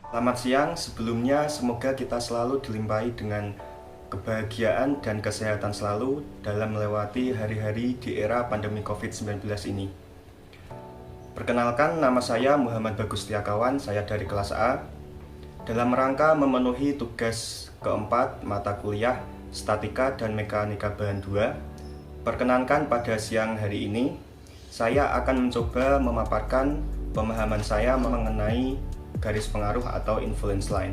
Selamat siang, sebelumnya semoga kita selalu dilimpahi dengan kebahagiaan dan kesehatan selalu dalam melewati hari-hari di era pandemi COVID-19 ini. Perkenalkan, nama saya Muhammad Bagus Tiakawan, saya dari kelas A. Dalam rangka memenuhi tugas keempat mata kuliah Statika dan Mekanika Bahan 2, perkenankan pada siang hari ini, saya akan mencoba memaparkan pemahaman saya mengenai garis pengaruh atau influence line.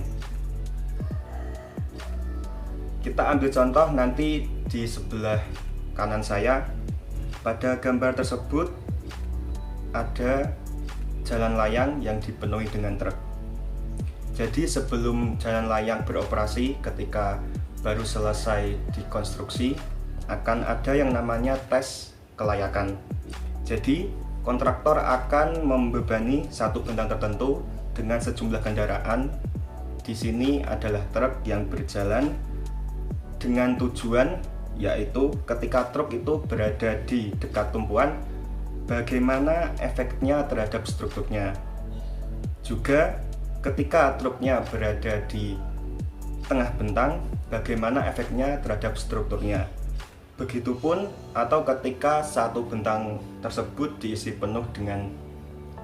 Kita ambil contoh nanti di sebelah kanan saya. Pada gambar tersebut ada jalan layang yang dipenuhi dengan truk. Jadi sebelum jalan layang beroperasi, ketika baru selesai dikonstruksi, akan ada yang namanya tes kelayakan. Jadi kontraktor akan membebani satu bentang tertentu dengan sejumlah kendaraan. Di sini adalah truk yang berjalan dengan tujuan, yaitu ketika truk itu berada di dekat tumpuan, bagaimana efeknya terhadap strukturnya. Juga ketika truknya berada di tengah bentang, bagaimana efeknya terhadap strukturnya. Begitupun atau ketika satu bentang tersebut diisi penuh dengan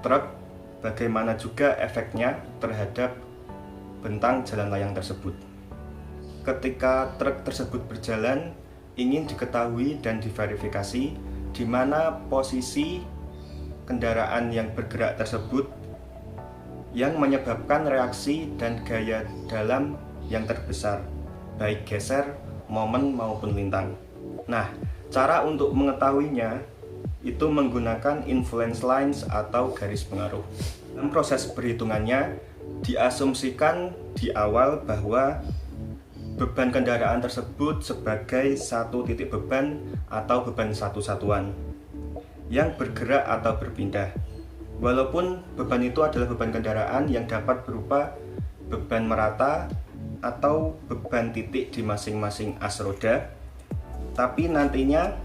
truk, bagaimana juga efeknya terhadap bentang jalan layang tersebut. Ketika truk tersebut berjalan, ingin diketahui dan diverifikasi di mana posisi kendaraan yang bergerak tersebut yang menyebabkan reaksi dan gaya dalam yang terbesar, baik geser, momen maupun lintang. Nah, cara untuk mengetahuinya itu menggunakan influence lines atau garis pengaruh. Dalam proses perhitungannya, diasumsikan di awal bahwa beban kendaraan tersebut sebagai satu titik beban atau beban satu satuan yang bergerak atau berpindah. Walaupun beban itu adalah beban kendaraan yang dapat berupa beban merata atau beban titik di masing-masing as roda, tapi nantinya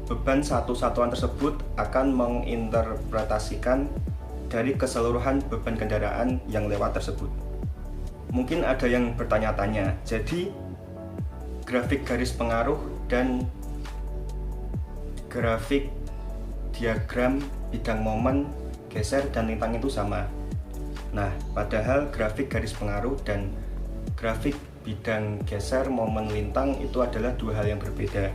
beban satu satuan tersebut akan menginterpretasikan dari keseluruhan beban kendaraan yang lewat tersebut. Mungkin ada yang bertanya-tanya, jadi grafik garis pengaruh dan grafik diagram bidang momen, geser, dan lintang itu sama. Nah, padahal grafik garis pengaruh dan grafik bidang geser, momen, lintang itu adalah dua hal yang berbeda.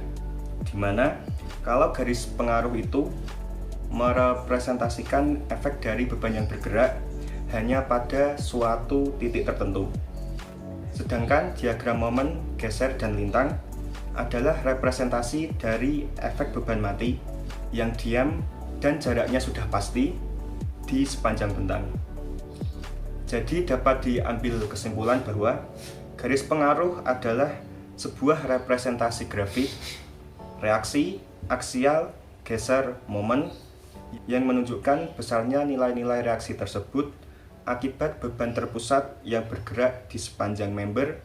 Dimana kalau garis pengaruh itu merepresentasikan efek dari beban yang bergerak hanya pada suatu titik tertentu. Sedangkan diagram momen, geser, dan lintang adalah representasi dari efek beban mati yang diam dan jaraknya sudah pasti di sepanjang bentang. Jadi dapat diambil kesimpulan bahwa garis pengaruh adalah sebuah representasi grafik, reaksi, aksial, geser, momen yang menunjukkan besarnya nilai-nilai reaksi tersebut akibat beban terpusat yang bergerak di sepanjang member,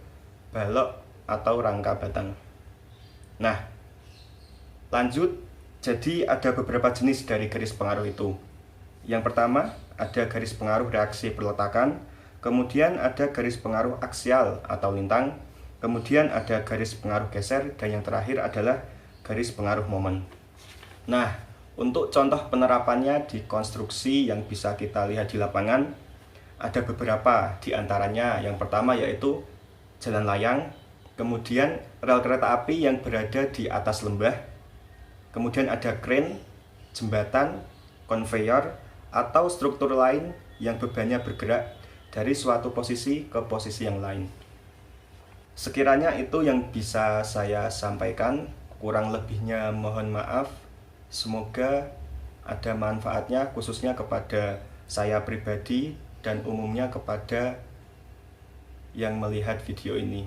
balok, atau rangka batang. Nah, lanjut. Jadi ada beberapa jenis dari garis pengaruh itu. Yang pertama, ada garis pengaruh reaksi perletakan, kemudian ada garis pengaruh aksial atau lintang, kemudian ada garis pengaruh geser, dan yang terakhir adalah garis pengaruh momen. Nah, untuk contoh penerapannya di konstruksi yang bisa kita lihat di lapangan, ada beberapa di antaranya. Yang pertama yaitu jalan layang, kemudian rel kereta api yang berada di atas lembah, kemudian ada crane, jembatan, konveyor, atau struktur lain yang bebannya bergerak dari suatu posisi ke posisi yang lain. Sekiranya itu yang bisa saya sampaikan, kurang lebihnya mohon maaf. Semoga ada manfaatnya khususnya kepada saya pribadi dan umumnya kepada yang melihat video ini.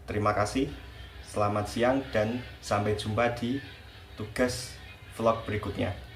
Terima kasih, selamat siang, dan sampai jumpa di tugas vlog berikutnya.